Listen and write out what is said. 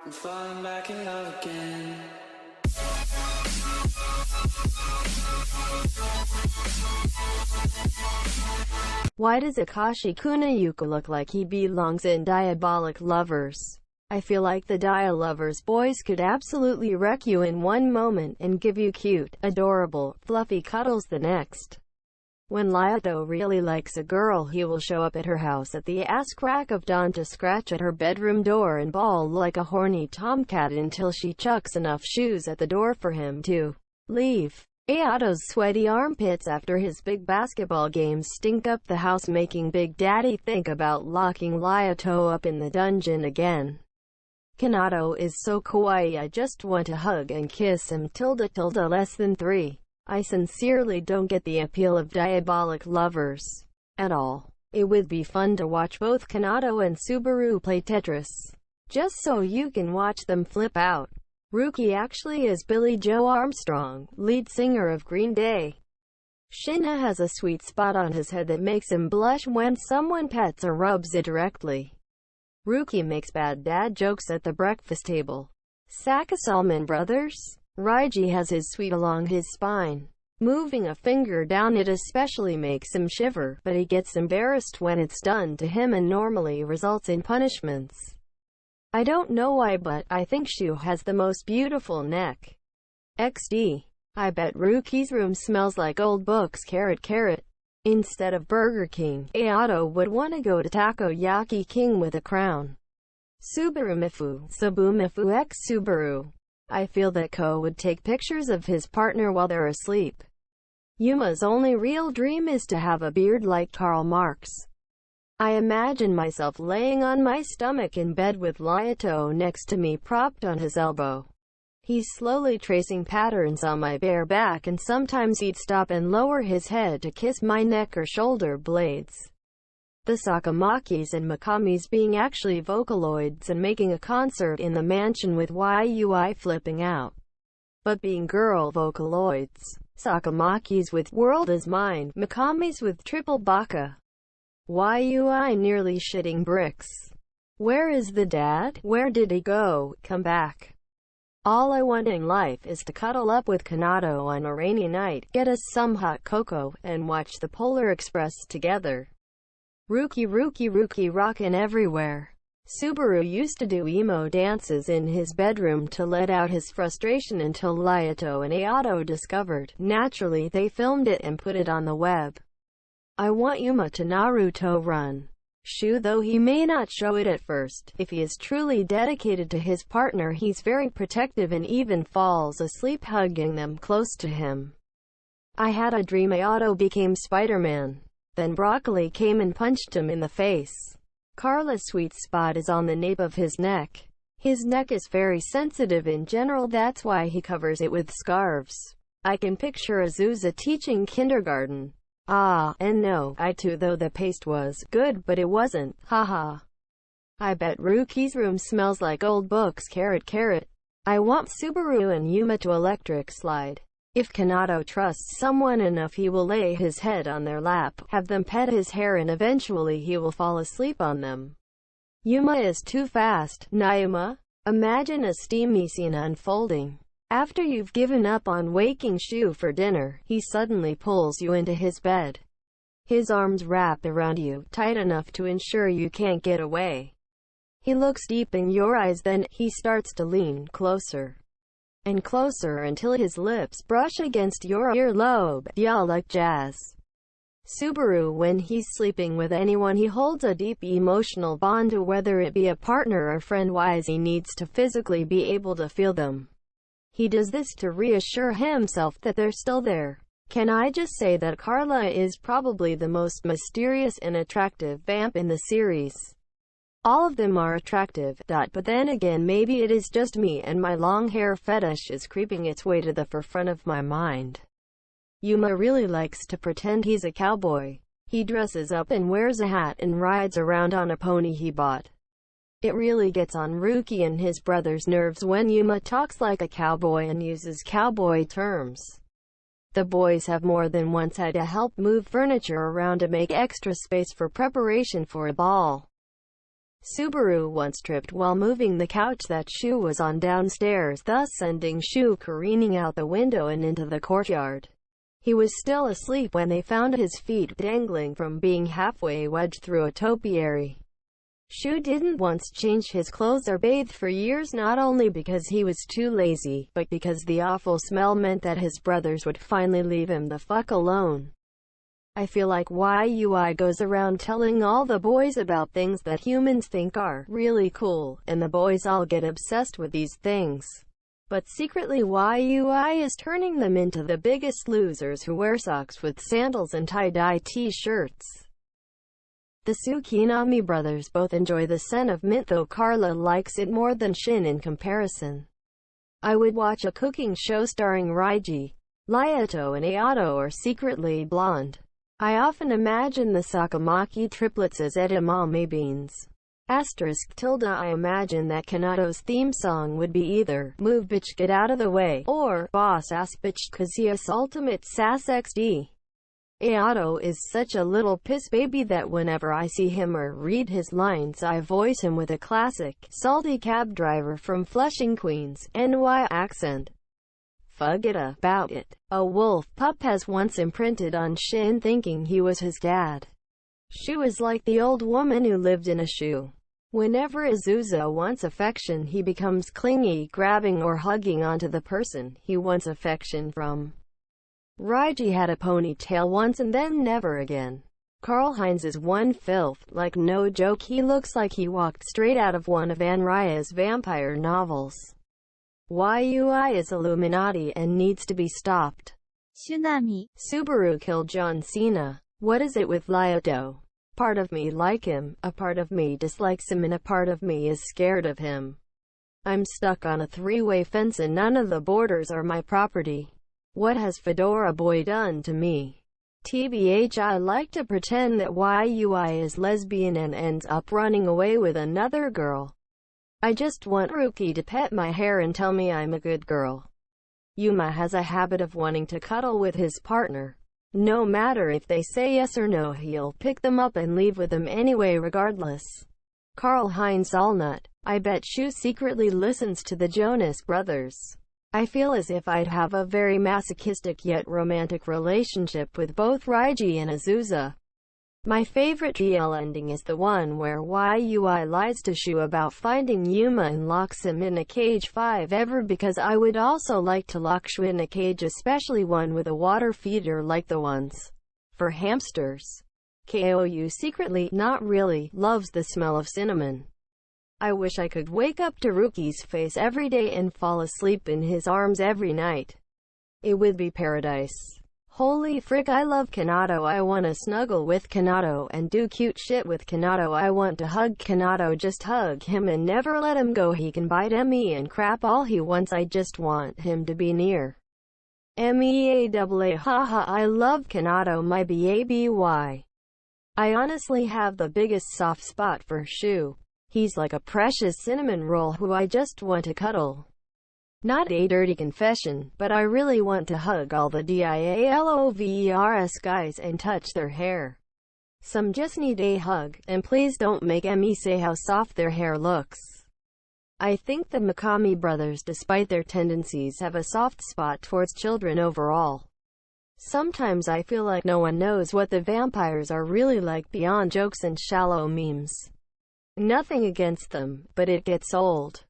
I'm falling back in love again. Why does Akashi Kunayuka look like he belongs in Diabolik Lovers? I feel like the Dia Lovers boys could absolutely wreck you in one moment and give you cute, adorable, fluffy cuddles the next. When Ayato really likes a girl, he will show up at her house at the ass crack of dawn to scratch at her bedroom door and bawl like a horny tomcat until she chucks enough shoes at the door for him to leave. Ayato's sweaty armpits after his big basketball games stink up the house, making Big Daddy think about locking Ayato up in the dungeon again. Kanato is so kawaii, I just want to hug and kiss him. Less than 3. I sincerely don't get the appeal of Diabolik Lovers at all. It would be fun to watch both Kanato and Subaru play Tetris, just so you can watch them flip out. Ruki actually is Billie Joe Armstrong, lead singer of Green Day. Shinna has a sweet spot on his head that makes him blush when someone pets or rubs it directly. Ruki makes bad dad jokes at the breakfast table. Sakasalman Brothers. Reiji has his sweet along his spine. Moving a finger down it especially makes him shiver, but he gets embarrassed when it's done to him and normally results in punishments. I don't know why, but I think Shu has the most beautiful neck. XD. I bet Ruki's room smells like old books. Instead of Burger King, Ayato would want to go to Takoyaki King with a crown. Subarumafoo. Zoboomafoo x Subaru. I feel that Ko would take pictures of his partner while they're asleep. Yuma's only real dream is to have a beard like Karl Marx. I imagine myself laying on my stomach in bed with Ayato next to me propped on his elbow. He's slowly tracing patterns on my bare back, and sometimes he'd stop and lower his head to kiss my neck or shoulder blades. The Sakamakis and Makamis being actually Vocaloids and making a concert in the mansion with YAOI flipping out. But being girl Vocaloids. Sakamakis with World Is Mine, Makamis with Triple Baka. YAOI nearly shitting bricks. Where is the dad? Where did he go? Come back. All I want in life is to cuddle up with Kanato on a rainy night, get us some hot cocoa, and watch the Polar Express together. Ruki rockin' everywhere. Subaru used to do emo dances in his bedroom to let out his frustration until Ayato and Ayato discovered. Naturally, they filmed it and put it on the web. I want Yuma to Naruto run. Shu, though he may not show it at first, if he is truly dedicated to his partner, he's very protective and even falls asleep hugging them close to him. I had a dream Ayato became Spiderman. Then Broccoll came and punched him in the face. Carla's sweet spot is on the nape of his neck. His neck is very sensitive in general, that's why he covers it with scarves. I can picture Azusa teaching kindergarten. Ah, and no, I too, though the paste was good, but it wasn't, haha. I bet Ruki's room smells like old books. I want Subaru and Yuma to electric slide. If Kanato trusts someone enough, he will lay his head on their lap, have them pet his hair, and eventually he will fall asleep on them. Yuma is too fast. Naima? Imagine a steamy scene unfolding. After you've given up on waking Shu for dinner, he suddenly pulls you into his bed. His arms wrap around you, tight enough to ensure you can't get away. He looks deep in your eyes, then he starts to lean closer and closer until his lips brush against your earlobe. Yeah, like jazz. Subaru, when he's sleeping with anyone, he holds a deep emotional bond to, whether it be a partner or friend wise, he needs to physically be able to feel them. He does this to reassure himself that they're still there. Can I just say that Carla is probably the most mysterious and attractive vamp in the series. All of them are attractive, but then again, maybe it is just me and my long hair fetish is creeping its way to the forefront of my mind. Yuma really likes to pretend he's a cowboy. He dresses up and wears a hat and rides around on a pony he bought. It really gets on Ruki and his brother's nerves when Yuma talks like a cowboy and uses cowboy terms. The boys have more than once had to help move furniture around to make extra space for preparation for a ball. Subaru once tripped while moving the couch that Shu was on downstairs, thus sending Shu careening out the window and into the courtyard. He was still asleep when they found his feet dangling from being halfway wedged through a topiary. Shu didn't once change his clothes or bathe for years, not only because he was too lazy, but because the awful smell meant that his brothers would finally leave him the fuck alone. I feel like YAOI goes around telling all the boys about things that humans think are really cool, and the boys all get obsessed with these things. But secretly YAOI is turning them into the biggest losers who wear socks with sandals and tie-dye t-shirts. The Tsukinami brothers both enjoy the scent of mint, though Carla likes it more than Shin in comparison. I would watch a cooking show starring Reiji, Ayato and Ayato are secretly blonde. I often imagine the Sakamaki triplets as edamame beans. I imagine that Kanato's theme song would be either "Move Bitch Get Out of the Way" or "Boss Ass Bitch Kazuya's Ultimate Sass XD. Ayato is such a little piss baby that whenever I see him or read his lines I voice him with a classic, salty cab driver from Flushing, Queens, NY accent. Forget about it. A wolf pup has once imprinted on Shin thinking he was his dad. Shu is like the old woman who lived in a shoe. Whenever Azusa wants affection he becomes clingy, grabbing or hugging onto the person he wants affection from. Reiji had a ponytail once and then never again. Karl Heinz is one filth, like no joke. He looks like he walked straight out of one of Anne Rice's vampire novels. YAOI is Illuminati and needs to be stopped. Tsunami. Subaru killed John Cena. What is it with Ayato? Part of me like him, a part of me dislikes him, and a part of me is scared of him. I'm stuck on a three-way fence and none of the borders are my property. What has Fedora Boy done to me? TBH, I like to pretend that YAOI is lesbian and ends up running away with another girl. I just want Ruki to pet my hair and tell me I'm a good girl. Yuma has a habit of wanting to cuddle with his partner. No matter if they say yes or no, he'll pick them up and leave with them anyway regardless. Karl Heinz Allnut. I bet Shu secretly listens to the Jonas Brothers. I feel as if I'd have a very masochistic yet romantic relationship with both Reiji and Azusa. My favorite GL ending is the one where YAOI lies to Shu about finding Yuma and locks him in a cage 5 ever, because I would also like to lock Shu in a cage, especially one with a water feeder like the ones for hamsters. KOU secretly, not really, loves the smell of cinnamon. I wish I could wake up to Ruki's face every day and fall asleep in his arms every night. It would be paradise. Holy frick, I love Kanato. I want to snuggle with Kanato and do cute shit with Kanato. I want to hug Kanato, just hug him and never let him go. He can bite me and crap all he wants. I just want him to be near. MEAAA, haha, I love Kanato, my baby. I honestly have the biggest soft spot for Shu. He's like a precious cinnamon roll who I just want to cuddle. Not a dirty confession, but I really want to hug all the DIALOVERS guys and touch their hair. Some just need a hug, and please don't make me say how soft their hair looks. I think the Mikami brothers, despite their tendencies, have a soft spot towards children overall. Sometimes I feel like no one knows what the vampires are really like beyond jokes and shallow memes. Nothing against them, but it gets old.